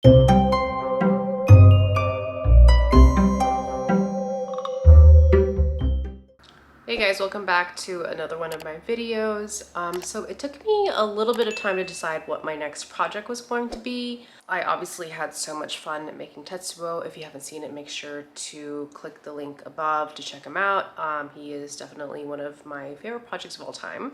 Hey guys, welcome back to another one of my videos. So it took me a little bit of time to decide what my next project was going to be. I obviously had so much fun making Tetsuo. If you haven't seen it, make sure to click the link above to check him out. He is definitely one of my favorite projects of all time.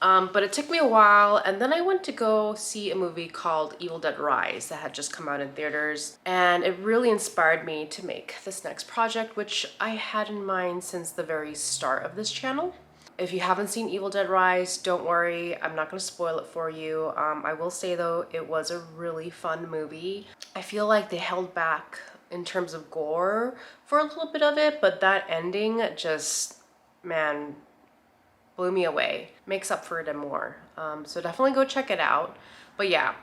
But it took me a while, and then I went to go see a movie called Evil Dead Rise that had just come out in theaters, and it really inspired me to make this next project, which I had in mind since the very start of this channel. If you haven't seen Evil Dead Rise, don't worry, I'm not going to spoil it for you. I will say though, it was a really fun movie. I feel like they held back in terms of gore for a little bit of it, but that ending just, man, blew me away. Makes up for it and more. So definitely go check it out. But yeah,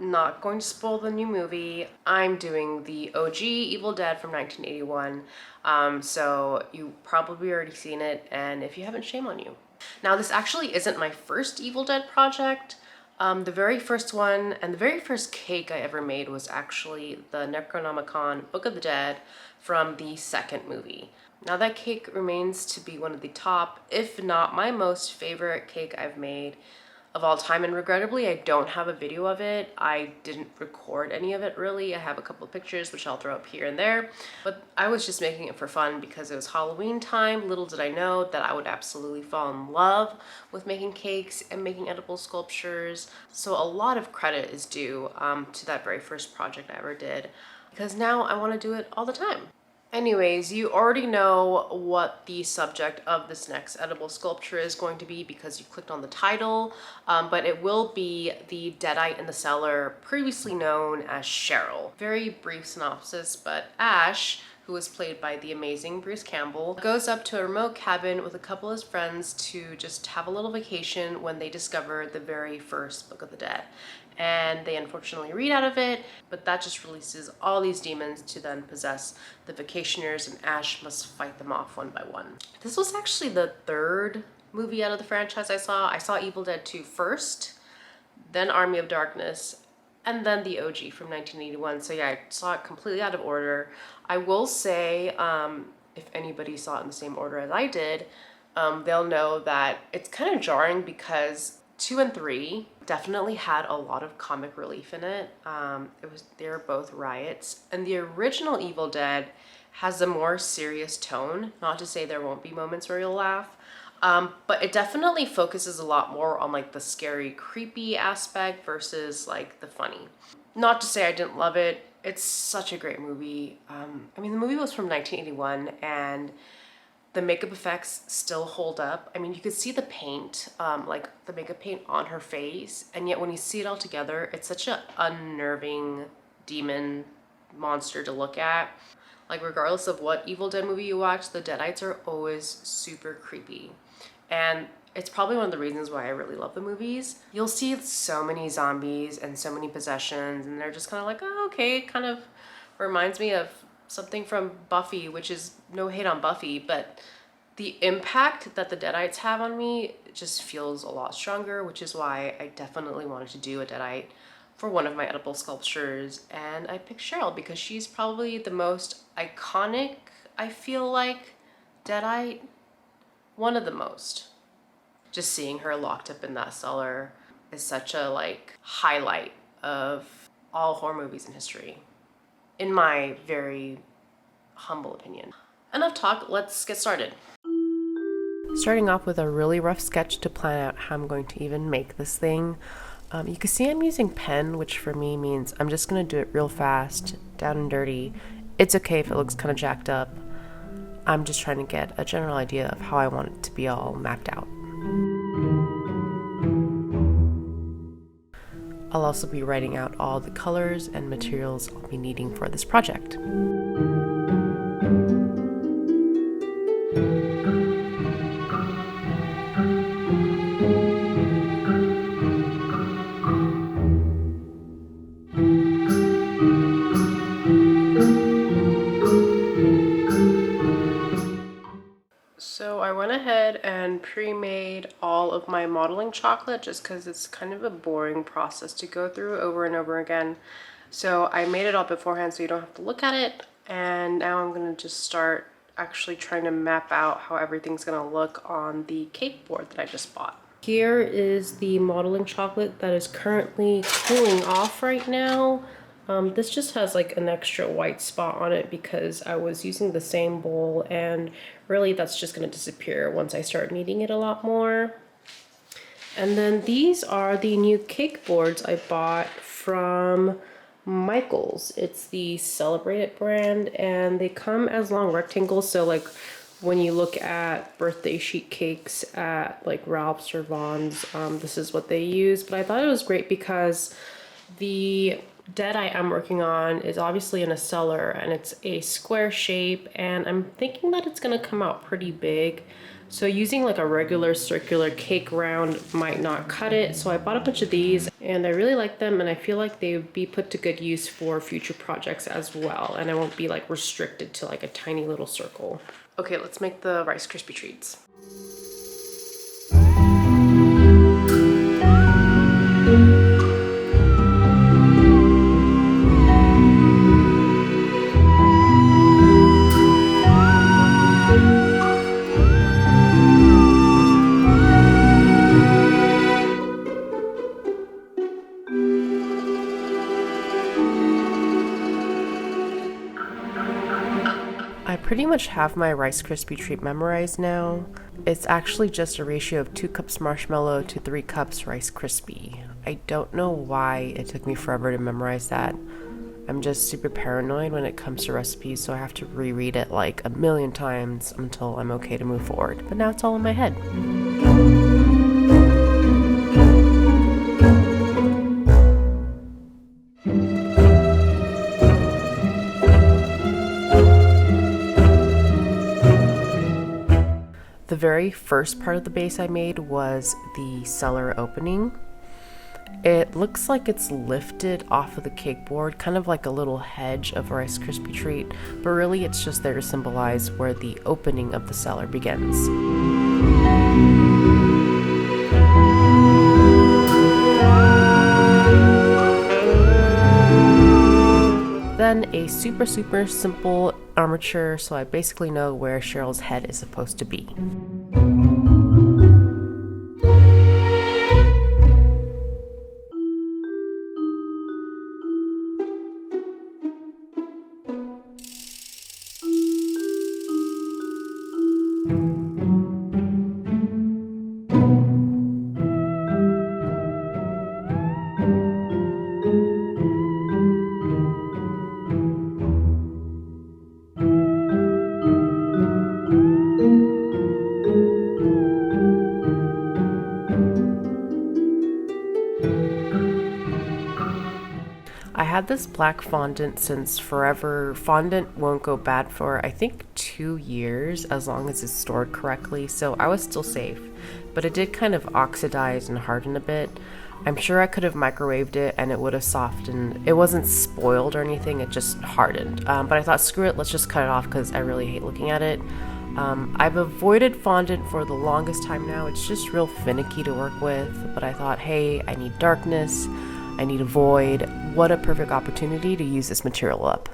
not going to spoil the new movie. I'm doing the OG Evil Dead from 1981. So you probably already seen it, and if you haven't, shame on you. Now this actually isn't my first Evil Dead project. The very first one and the very first cake I ever made was actually the Necronomicon Book of the Dead from the second movie. Now that cake remains to be one of the top, if not my most favorite cake I've made of all time, and regrettably I don't have a video of it. I didn't record any of it really. I have a couple of pictures which I'll throw up here and there, but I was just making it for fun because it was Halloween time. Little did I know that I would absolutely fall in love with making cakes and making edible sculptures. So a lot of credit is due to that very first project I ever did, because now I want to do it all the time. Anyways, you already know what the subject of this next edible sculpture is going to be because you clicked on the title, but it will be the Deadite in the Cellar, previously known as Cheryl. Very brief synopsis, but Ash, who was played by the amazing Bruce Campbell, goes up to a remote cabin with a couple of his friends to just have a little vacation when they discover the very first Book of the Dead. And they unfortunately read out of it, but that just releases all these demons to then possess the vacationers, and Ash must fight them off one by one. This was actually the third movie out of the franchise I saw. I saw Evil Dead 2 first, then Army of Darkness, and then the OG from 1981. So yeah, I saw it completely out of order. I will say, if anybody saw it in the same order as I did, they'll know that it's kind of jarring because 2 and 3 definitely had a lot of comic relief in it. They were both riots, and the original Evil Dead has a more serious tone. Not to say there won't be moments where you'll laugh, but it definitely focuses a lot more on like the scary, creepy aspect versus like the funny. Not to say I didn't love it. It's such a great movie. I mean, the movie was from 1981, and the makeup effects still hold up. I mean, you could see the paint, like the makeup paint on her face, and yet when you see it all together, it's such an unnerving demon monster to look at. Like, regardless of what Evil Dead movie you watch, the Deadites are always super creepy. And it's probably one of the reasons why I really love the movies. You'll see so many zombies and so many possessions, and they're just kind of like, oh, okay, it kind of reminds me of something from Buffy, which is no hate on Buffy, but the impact that the Deadites have on me just feels a lot stronger, which is why I definitely wanted to do a Deadite for one of my edible sculptures. And I picked Cheryl because she's probably the most iconic, I feel like, Deadite. One of the most. Just seeing her locked up in that cellar is such a like highlight of all horror movies in history, in my very humble opinion. Enough talk, let's get started. Starting off with a really rough sketch to plan out how I'm going to even make this thing. You can see I'm using pen, which for me means I'm just gonna do it real fast, down and dirty. It's okay if it looks kind of jacked up. I'm just trying to get a general idea of how I want it to be all mapped out. I'll also be writing out all the colors and materials I'll be needing for this project. So I went ahead and pre-made all of my modeling chocolate just because it's kind of a boring process to go through over and over again. So I made it all beforehand so you don't have to look at it. And now I'm gonna just start actually trying to map out how everything's gonna look on the cake board that I just bought. Here is the modeling chocolate that is currently cooling off right now. This just has like an extra white spot on it because I was using the same bowl, and really that's just gonna disappear once I start kneading it a lot more. And then these are the new cake boards I bought from Michael's. It's the Celebrate brand, and they come as long rectangles. So like when you look at birthday sheet cakes at like Ralph's or Vaughn's, this is what they use. But I thought it was great because the Deadite I'm working on is obviously in a cellar, and it's a square shape, and I'm thinking that it's gonna come out pretty big. So using like a regular circular cake round might not cut it. So I bought a bunch of these, and I really like them, and I feel like they would be put to good use for future projects as well. And I won't be like restricted to like a tiny little circle. Okay, let's make the Rice Krispie treats. I pretty much have my Rice Krispie treat memorized now. It's actually just a ratio of 2 cups marshmallow to 3 cups Rice Krispie. I don't know why it took me forever to memorize that. I'm just super paranoid when it comes to recipes, so I have to reread it like a million times until I'm okay to move forward. But now it's all in my head. The very first part of the base I made was the cellar opening. It looks like it's lifted off of the cake board, kind of like a little hedge of a Rice Krispie treat, but really it's just there to symbolize where the opening of the cellar begins. Then a super simple armature, so I basically know where Cheryl's head is supposed to be. I had this black fondant since forever. Fondant won't go bad for, I think, 2 years as long as it's stored correctly, so I was still safe. But it did kind of oxidize and harden a bit. I'm sure I could have microwaved it and it would have softened. It wasn't spoiled or anything, it just hardened. But I thought, screw it, let's just cut it off because I really hate looking at it. I've avoided fondant for the longest time now. It's just real finicky to work with, but I thought, hey, I need darkness, I need a void. What a perfect opportunity to use this material up.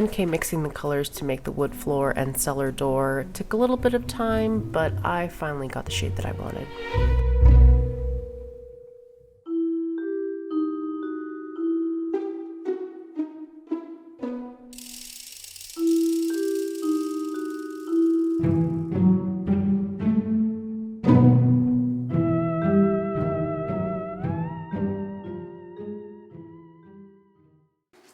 10K mixing the colors to make the wood floor and cellar door. It took a little bit of time, but I finally got the shade that I wanted.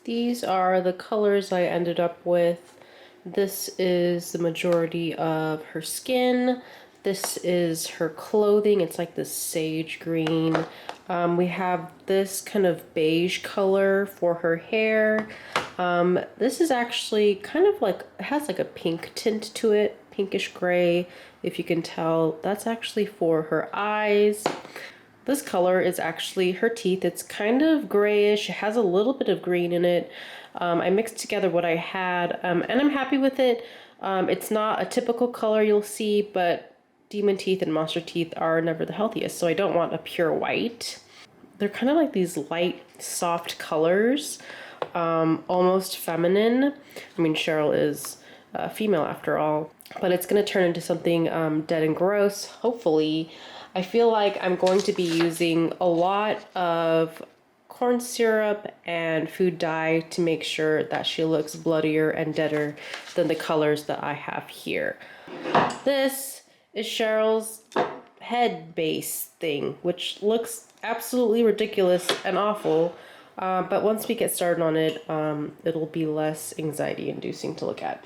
These are the colors I ended up with. This is the majority of her skin. This is her clothing. It's like this sage green. We have this kind of beige color for her hair. This is actually kind of like, it has like a pink tint to it, pinkish gray, if you can tell. That's actually for her eyes. This color is actually her teeth. It's kind of grayish. It has a little bit of green in it. I mixed together what I had, and I'm happy with it. It's not a typical color you'll see, but demon teeth and monster teeth are never the healthiest, so I don't want a pure white. They're kind of like these light, soft colors, almost feminine. I mean, Cheryl is female after all, but it's going to turn into something dead and gross, hopefully. I feel like I'm going to be using a lot of corn syrup and food dye to make sure that she looks bloodier and deader than the colors that I have here. This is Cheryl's head base thing, which looks absolutely ridiculous and awful. But once we get started on it, it'll be less anxiety inducing to look at.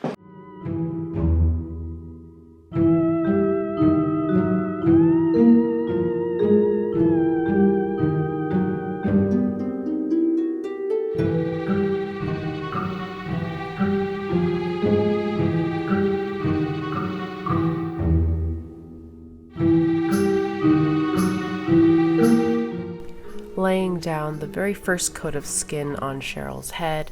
Laying down the very first coat of skin on Cheryl's head.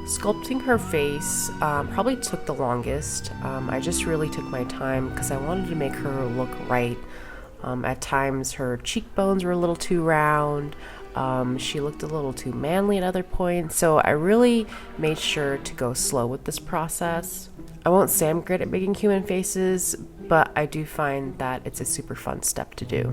Sculpting her face probably took the longest. I just really took my time because I wanted to make her look right. At times her cheekbones were a little too round. She looked a little too manly at other points, so I really made sure to go slow with this process. I won't say I'm great at making human faces, but I do find that it's a super fun step to do.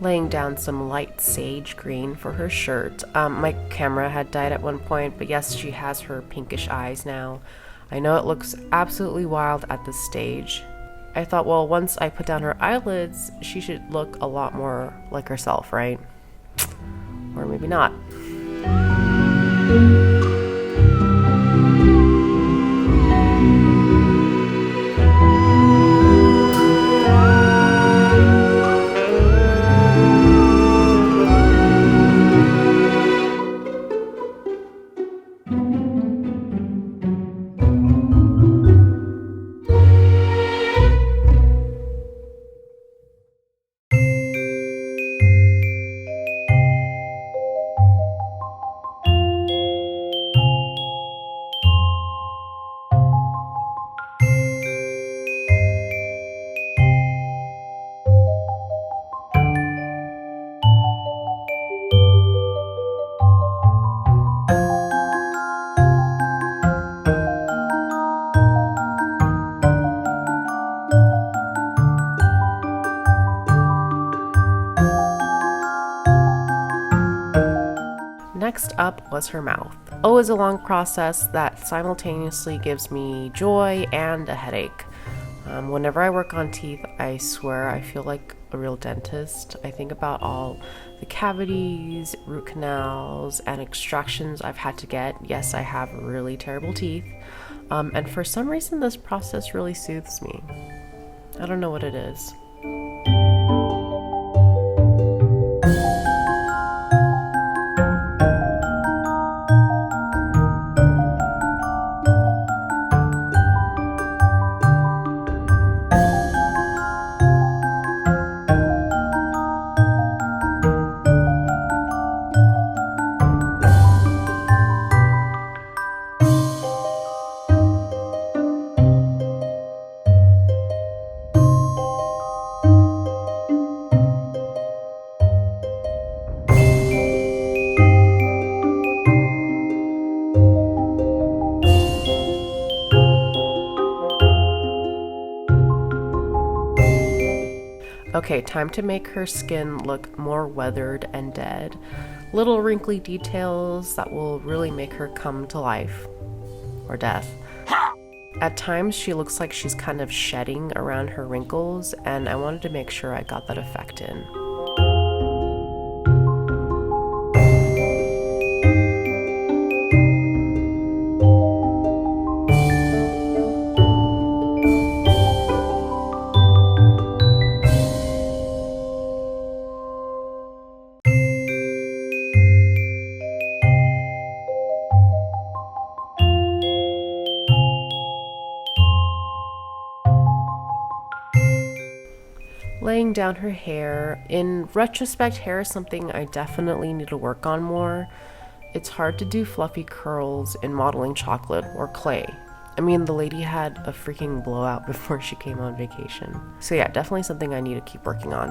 Laying down some light sage green for her shirt. My camera had died at one point, but yes, she has her pinkish eyes now. I know it looks absolutely wild at this stage. I thought, well, once I put down her eyelids, she should look a lot more like herself, right? Or maybe not. Next up was her mouth. Always a long process that simultaneously gives me joy and a headache. Whenever I work on teeth, I swear I feel like a real dentist. I think about all the cavities, root canals, and extractions I've had to get. Yes, I have really terrible teeth. And for some reason, this process really soothes me. I don't know what it is. Okay, time to make her skin look more weathered and dead. Little wrinkly details that will really make her come to life. Or death. At times she looks like she's kind of shedding around her wrinkles, and I wanted to make sure I got that effect in. Laying down her hair. In retrospect, hair is something I definitely need to work on more. It's hard to do fluffy curls in modeling chocolate or clay. I mean, the lady had a freaking blowout before she came on vacation. So yeah, definitely something I need to keep working on.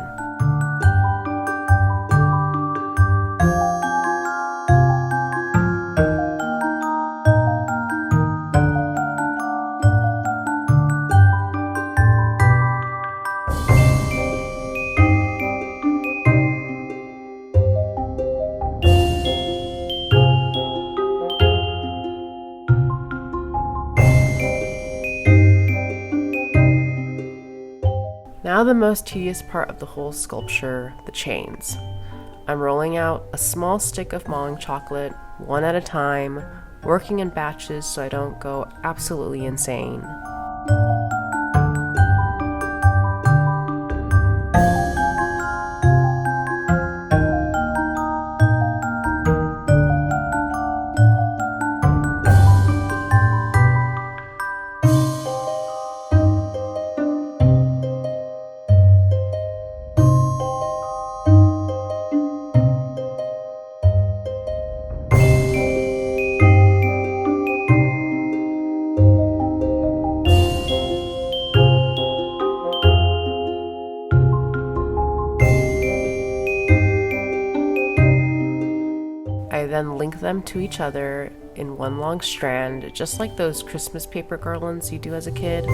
Now the most tedious part of the whole sculpture, the chains. I'm rolling out a small stick of mauling chocolate, one at a time, working in batches so I don't go absolutely insane. I then link them to each other in one long strand, just like those Christmas paper garlands you do as a kid.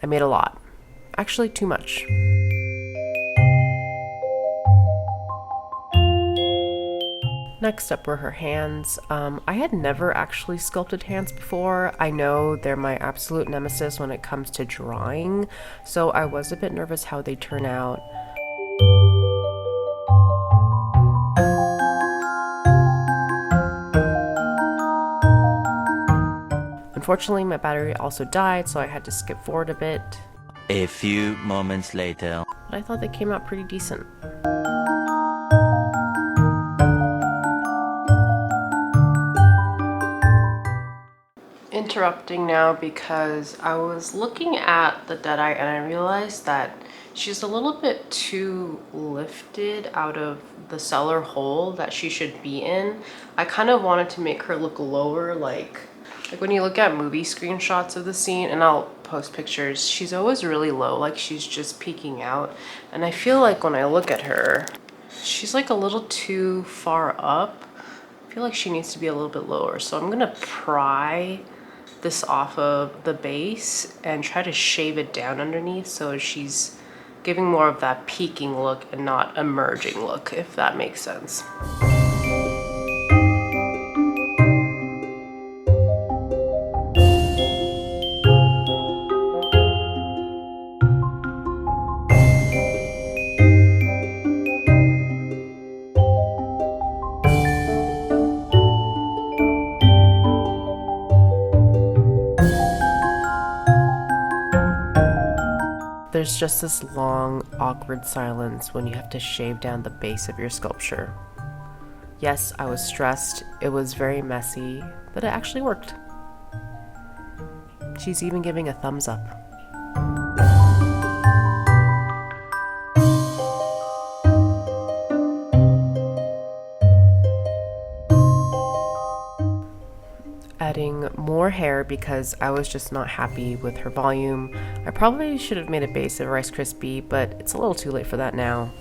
I made a lot. Actually, too much. Next up were her hands. I had never actually sculpted hands before. I know they're my absolute nemesis when it comes to drawing, so I was a bit nervous how they turn out. Unfortunately, my battery also died, so I had to skip forward a bit. A few moments later. But I thought they came out pretty decent. Interrupting now because I was looking at the Deadite and I realized that she's a little bit too lifted out of the cellar hole that she should be in. I kind of wanted to make her look lower, like when you look at movie screenshots of the scene, and I'll post pictures, she's always really low, like she's just peeking out. And I feel like when I look at her, she's like a little too far up. I feel like she needs to be a little bit lower. So I'm gonna pry this off of the base and try to shave it down underneath so she's giving more of that peeking look and not emerging look, if that makes sense. There's just this long, awkward silence when you have to shave down the base of your sculpture. Yes, I was stressed, it was very messy, but it actually worked. She's even giving a thumbs up. more hair because I was just not happy with her volume. I probably should have made a base of Rice Krispie, but it's a little too late for that now.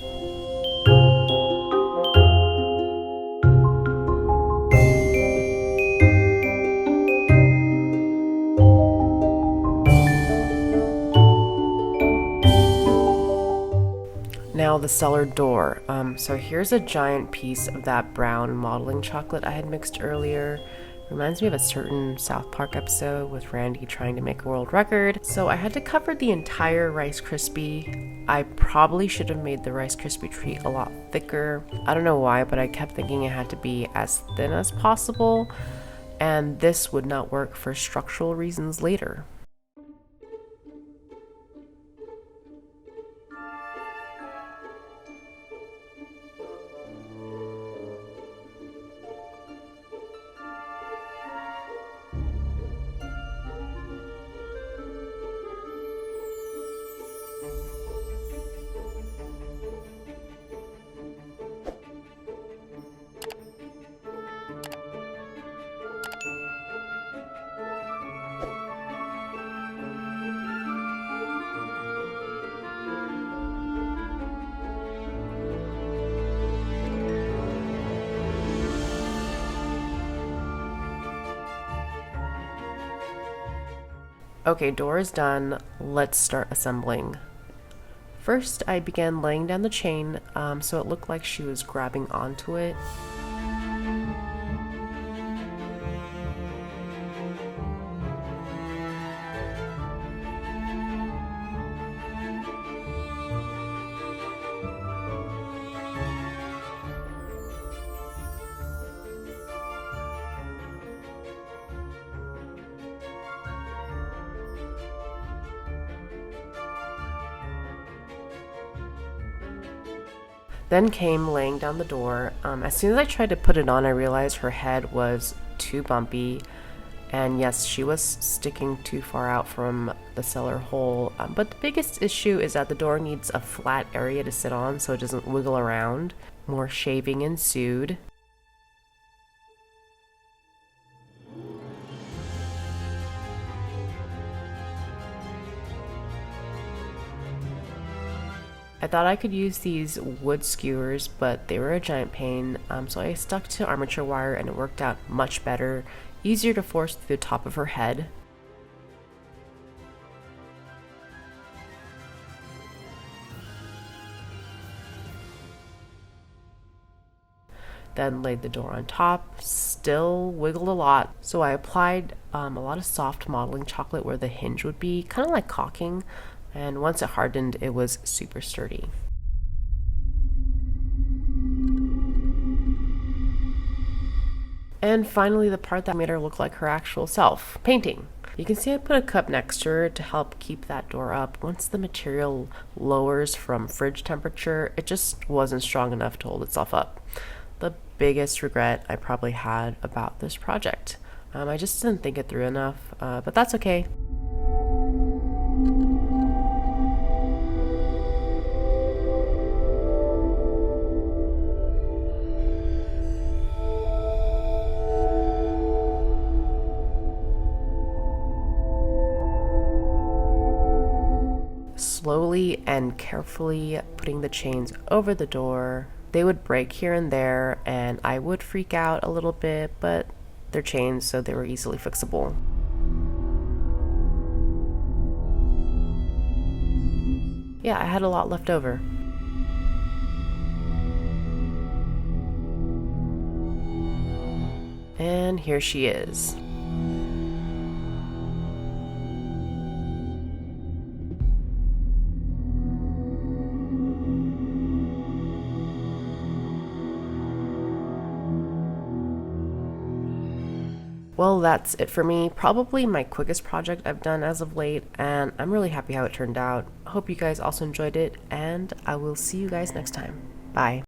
Now the cellar door. So here's a giant piece of that brown modeling chocolate I had mixed earlier. Reminds me of a certain South Park episode with Randy trying to make a world record. So I had to cover the entire Rice Krispie. I probably should have made the Rice Krispie treat a lot thicker. I don't know why, but I kept thinking it had to be as thin as possible, and this would not work for structural reasons later. Okay, door is done. Let's start assembling. First, I began laying down the chain so it looked like she was grabbing onto it. Then came laying down the door. As soon as I tried to put it on, I realized her head was too bumpy. And yes, she was sticking too far out from the cellar hole. But the biggest issue is that the door needs a flat area to sit on so it doesn't wiggle around. More shaving ensued. I thought I could use these wood skewers, but they were a giant pain, so I stuck to armature wire and it worked out much better, easier to force through the top of her head. Then laid the door on top, still wiggled a lot, so I applied a lot of soft modeling chocolate where the hinge would be, kind of like caulking. And once it hardened, it was super sturdy. And finally, the part that made her look like her actual self, painting. You can see I put a cup next to her to help keep that door up. Once the material lowers from fridge temperature, it just wasn't strong enough to hold itself up. The biggest regret I probably had about this project. I just didn't think it through enough, but that's okay. Slowly and carefully putting the chains over the door. They would break here and there, and I would freak out a little bit, but they're chains, so they were easily fixable. Yeah, I had a lot left over. And here she is. Well, that's it for me. Probably my quickest project I've done as of late, and I'm really happy how it turned out. I hope you guys also enjoyed it, and I will see you guys next time. Bye.